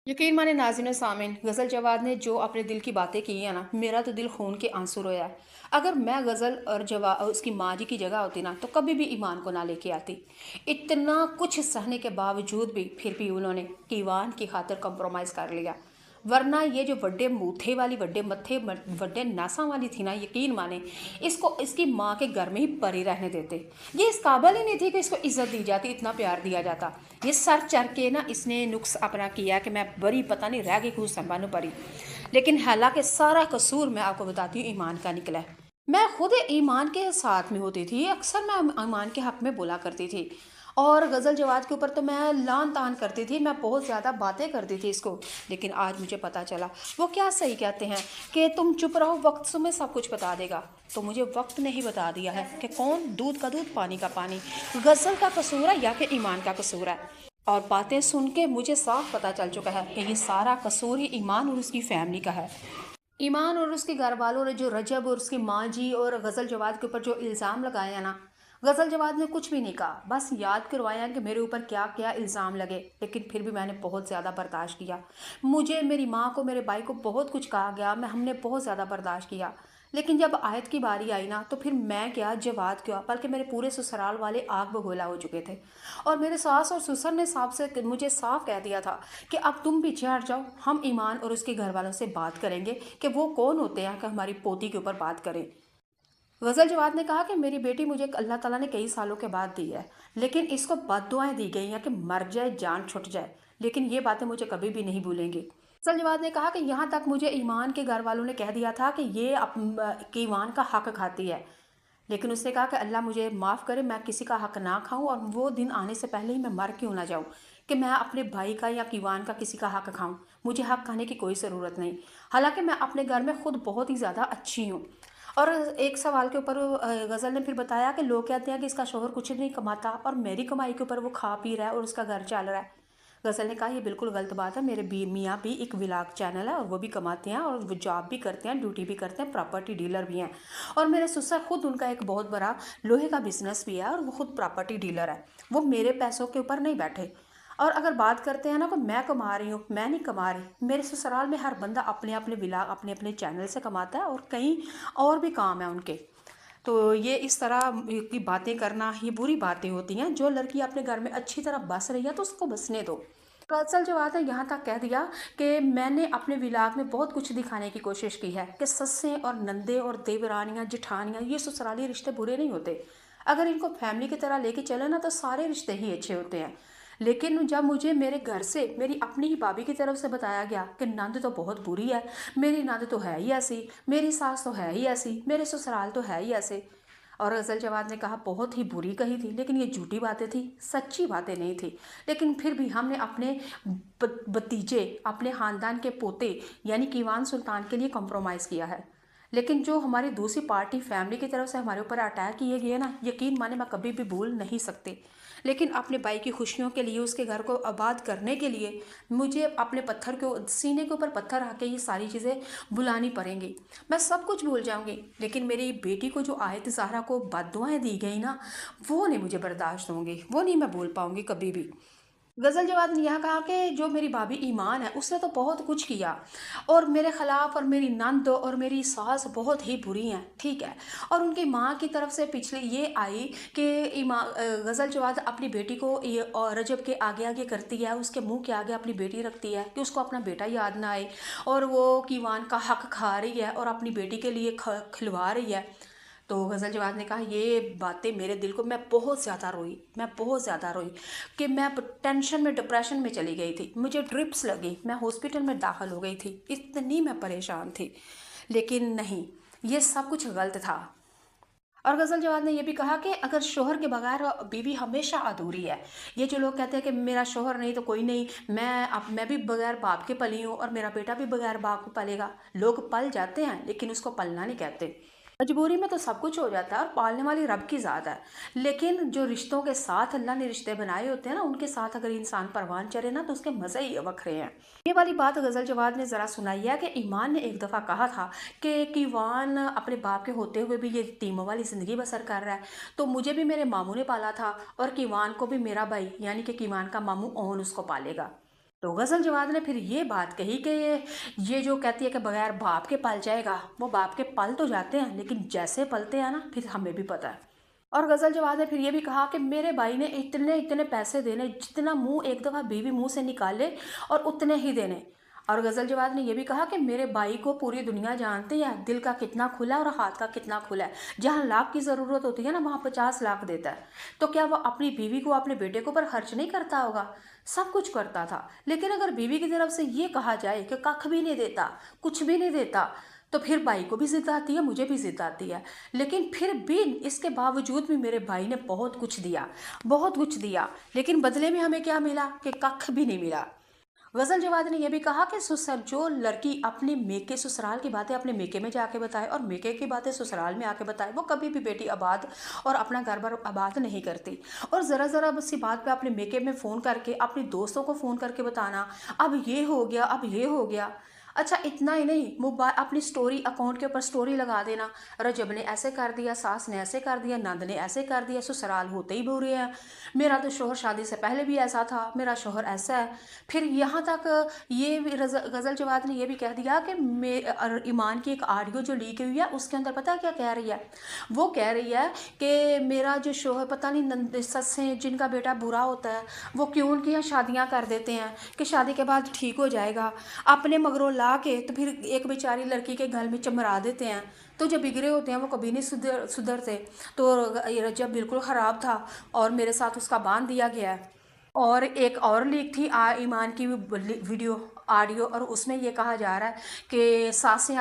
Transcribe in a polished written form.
यकीन माने नाज़रीन सामीन गज़ल जवाद ने जो अपने दिल की बातें की हैं ना, मेरा तो दिल खून के आंसू रोया है। अगर मैं गज़ल और जवा उसकी माँ जी की जगह होती ना, तो कभी भी ईमान को ना लेके आती। इतना कुछ सहने के बावजूद भी फिर भी उन्होंने ईमान की खातिर कंप्रोमाइज़ कर लिया। वरना ये जो वड्डे मूठे वाली वड्डे मत्थे वड्डे नासा वाली थी ना, यकीन माने इसको इसकी माँ के घर में ही परी रहने देते। ये इस काबिल ही नहीं थी कि इसको इज्जत दी जाती, इतना प्यार दिया जाता। ये सर चढ़ के ना इसने नुक्स अपना किया कि मैं बड़ी पता नहीं रह गई कुछ संभानू परी। लेकिन हालांकि सारा कसूर मैं आपको बताती हूँ ईमान का निकला है। मैं खुद ईमान के साथ में होती थी, अक्सर मैं ईमान के हक में बोला करती थी। और गज़ल जवाद के ऊपर तो मैं लान तान करती थी, मैं बहुत ज़्यादा बातें करती थी इसको। लेकिन आज मुझे पता चला वो क्या सही कहते हैं कि तुम चुप रहो, वक्त तुम्हें सब कुछ बता देगा। तो मुझे वक्त ने ही बता दिया है कि कौन दूध का दूध पानी का पानी, गज़ल का कसूर है या कि ईमान का कसूर है। और बातें सुन के मुझे साफ पता चल चुका है कि ये सारा कसूर ही ईमान और उसकी फैमिली का है। ईमान और उसके घर वालों ने जो रजब और उसकी माँ जी और गज़ल जवाद के ऊपर जो इल्ज़ाम लगाए हैं ना, गज़ल जवाद ने कुछ भी नहीं कहा, बस याद करवाया कि मेरे ऊपर क्या क्या इल्ज़ाम लगे। लेकिन फिर भी मैंने बहुत ज़्यादा बर्दाश्त किया। मुझे, मेरी माँ को, मेरे भाई को बहुत कुछ कहा गया, हमने बहुत ज़्यादा बर्दाश्त किया। लेकिन जब आयत की बारी आई ना, तो फिर मैं क्या, जवाद क्या, बल्कि मेरे पूरे ससुराल वाले आग बगोला हो चुके थे। और मेरे सास और ससुर ने साफ से मुझे साफ कह दिया था कि अब तुम पीछे हट जाओ, हम ईमान और उसके घर वालों से बात करेंगे कि वो कौन होते हैं कि हमारी पोती के ऊपर बात करें। गज़ल जवाद ने कहा कि मेरी बेटी मुझे अल्लाह ताला ने कई सालों के बाद दी है, लेकिन इसको बद्दुआएं दी गई हैं कि मर जाए, जान छुट जाए। लेकिन ये बातें मुझे कभी भी नहीं भूलेंगी। गज़ल जवाद ने कहा कि यहाँ तक मुझे ईमान के घर वालों ने कह दिया था कि ये कि ईमान का हक खाती है। लेकिन उसने कहा कि अल्लाह मुझे माफ़ करे, मैं किसी का हक ना खाऊं और वो दिन आने से पहले ही मैं मर क्यों ना जाऊं कि मैं अपने भाई का या कीवान का किसी का हक खाऊं। मुझे हक खाने की कोई ज़रूरत नहीं। हालांकि मैं अपने घर में खुद बहुत ही ज़्यादा अच्छी हूँ। और एक सवाल के ऊपर गज़ल ने फिर बताया कि लोग कहते हैं कि इसका शोहर कुछ नहीं कमाता और मेरी कमाई के ऊपर वो खा पी रहा है और उसका घर चल रहा है। गज़ल ने कहा ये बिल्कुल गलत बात है, मेरे मियाँ भी एक व्लॉग चैनल है और वो भी कमाते हैं और वो जॉब भी करते हैं, ड्यूटी भी करते हैं, प्रॉपर्टी डीलर भी हैं। और मेरे ससुर खुद उनका एक बहुत बड़ा लोहे का बिजनेस भी है और वो खुद प्रॉपर्टी डीलर है। वो मेरे पैसों के ऊपर नहीं बैठे। और अगर बात करते हैं ना कि मैं कमा रही हूँ, मैं नहीं कमा रही। मेरे ससुराल में हर बंदा अपने अपने व्लॉग अपने अपने चैनल से कमाता है और कहीं और भी काम है उनके। तो ये इस तरह की बातें करना ये बुरी बातें होती हैं। जो लड़की अपने घर में अच्छी तरह बस रही है तो उसको बसने दो। असल जो बात है यहाँ तक कह दिया कि मैंने अपने विलाग में बहुत कुछ दिखाने की कोशिश की है कि सस्सें और नंदे और देवरानियाँ जेठानियाँ ये ससुराली रिश्ते बुरे नहीं होते। अगर इनको फैमिली की तरह लेके चले ना तो सारे रिश्ते ही अच्छे होते हैं। लेकिन जब मुझे मेरे घर से मेरी अपनी ही भाभी की तरफ से बताया गया कि नंद तो बहुत बुरी है, मेरी नंद तो है ही ऐसी, मेरी सास तो है ही ऐसी, मेरे ससुराल तो है ही ऐसे। और गज़ल जवाद ने कहा बहुत ही बुरी कही थी, लेकिन ये झूठी बातें थी, सच्ची बातें नहीं थी। लेकिन फिर भी हमने अपने भतीजे, अपने ख़ानदान के पोते यानी कीवान सुल्तान के लिए कॉम्प्रोमाइज़ किया है। लेकिन जो हमारी दूसरी पार्टी फैमिली की तरफ से हमारे ऊपर अटैक किए गए ना, यकीन माने मैं कभी भी भूल नहीं सकती। लेकिन अपने भाई की खुशियों के लिए, उसके घर को आबाद करने के लिए मुझे अपने पत्थर को सीने के ऊपर पत्थर रख के ये सारी चीज़ें बुलानी पड़ेंगी। मैं सब कुछ भूल जाऊंगी, लेकिन मेरी बेटी को जो आयत ज़हरा को बद्दुआएं दी गई ना, वो नहीं मुझे बर्दाश्त होंगी, वो नहीं मैं भूल पाऊंगी कभी भी। गज़ल जवाद ने यह कहा कि जो मेरी भाभी ईमान है उसने तो बहुत कुछ किया और मेरे ख़िलाफ़, और मेरी नंद और मेरी सास बहुत ही बुरी हैं, ठीक है। और उनकी माँ की तरफ से पिछले ये आई कि गज़ल जवाद अपनी बेटी को ये और रजब के आगे आगे करती है, उसके मुंह के आगे अपनी बेटी रखती है कि उसको अपना बेटा याद ना आए। और वो कीवान का हक खा रही है और अपनी बेटी के लिए खिलवा रही है। तो गज़ल जवाद ने कहा ये बातें मेरे दिल को, मैं बहुत ज़्यादा रोई, मैं बहुत ज़्यादा रोई कि मैं टेंशन में, डिप्रेशन में चली गई थी, मुझे ड्रिप्स लगी, मैं हॉस्पिटल में दाखिल हो गई थी, इतनी मैं परेशान थी। लेकिन नहीं, ये सब कुछ गलत था। और गज़ल जवाद ने यह भी कहा कि अगर शोहर के बगैर बीवी हमेशा अधूरी है। ये जो लोग कहते हैं कि मेरा शोहर नहीं तो कोई नहीं, मैं भी बगैर बाप के पली हूँ और मेरा बेटा भी बगैर बाप को पलेगा। लोग पल जाते हैं लेकिन उसको पलना नहीं कहते। मजबूरी में तो सब कुछ हो जाता है और पालने वाली रब की ज़ात है। लेकिन जो रिश्तों के साथ अल्लाह ने रिश्ते बनाए होते हैं ना, उनके साथ अगर इंसान परवान चढ़े ना तो उसके मज़े ही वखरे हैं। ये वाली बात गज़ल जवाद ने ज़रा सुनाई है कि ईमान ने एक दफ़ा कहा था कि कीवान अपने बाप के होते हुए भी ये तीमों वाली ज़िंदगी बसर कर रहा है, तो मुझे भी मेरे मामू ने पाला था और कीवान को भी मेरा भाई यानी कि कीवान का मामू ओन उसको पालेगा। तो गज़ल जवाद ने फिर ये बात कही कि ये जो कहती है कि बगैर बाप के पल जाएगा, वो बाप के पल तो जाते हैं लेकिन जैसे पलते हैं ना फिर हमें भी पता है। और गज़ल जवाद ने फिर ये भी कहा कि मेरे भाई ने इतने इतने पैसे देने, जितना मुंह एक दफ़ा बीवी मुंह से निकाले और उतने ही देने। और गज़ल जवाद ने ये भी कहा कि मेरे भाई को पूरी दुनिया जानती है, दिल का कितना खुला है और हाथ का कितना खुला है। जहाँ लाख की ज़रूरत होती है ना, वहाँ 50 लाख देता है। तो क्या वो अपनी बीवी को, अपने बेटे को पर खर्च नहीं करता होगा? सब कुछ करता था। लेकिन अगर बीवी की तरफ से ये कहा जाए कि कख भी नहीं देता, कुछ भी नहीं देता, तो फिर भाई को भी जिद आती है, मुझे भी जिद आती है। लेकिन फिर भी इसके बावजूद भी मेरे भाई ने बहुत कुछ दिया, बहुत कुछ दिया, लेकिन बदले में हमें क्या मिला? कि कख भी नहीं मिला। गजल जवाद ने यह भी कहा कि ससुर जो लड़की अपने मेके ससुराल की बातें अपने मेके में जाके बताए और मेके की बातें ससुराल में आके बताए, वो कभी भी बेटी आबाद और अपना घर बार आबाद नहीं करती। और ज़रा ज़रा बस सी बात पे अपने मेके में फ़ोन करके अपने दोस्तों को फ़ोन करके बताना, अब ये हो गया, अब ये हो गया। अच्छा, इतना ही नहीं, मोबाइल अपनी स्टोरी अकाउंट के ऊपर स्टोरी लगा देना, रजब ने ऐसे कर दिया, सास ने ऐसे कर दिया, नंद ने ऐसे कर दिया, ससुराल होते ही बुरे हैं, मेरा तो शोहर शादी से पहले भी ऐसा था, मेरा शोहर ऐसा है। फिर यहाँ तक ये भी गज़ल जवाद ने ये भी कह दिया कि ईमान की एक ऑडियो जो लीक हुई है उसके अंदर पता है क्या कह रही है? वो कह रही है कि मेरा जो शोहर पता नहीं नंद सस्सें जिनका बेटा बुरा होता है वो क्यों उनकी यहाँ शादियाँ कर देते हैं कि शादी के बाद ठीक हो जाएगा, अपने मगरों ला के तो फिर एक बेचारी लड़की के गल में चमरा देते हैं। तो जो बिगड़े होते हैं वो कभी नहीं सुधरते। तो रजब बिल्कुल ख़राब था और मेरे साथ उसका बांध दिया गया है। और एक और लीक थी ईमान की वीडियो ऑडियो, और उसमें ये कहा जा रहा है कि सासें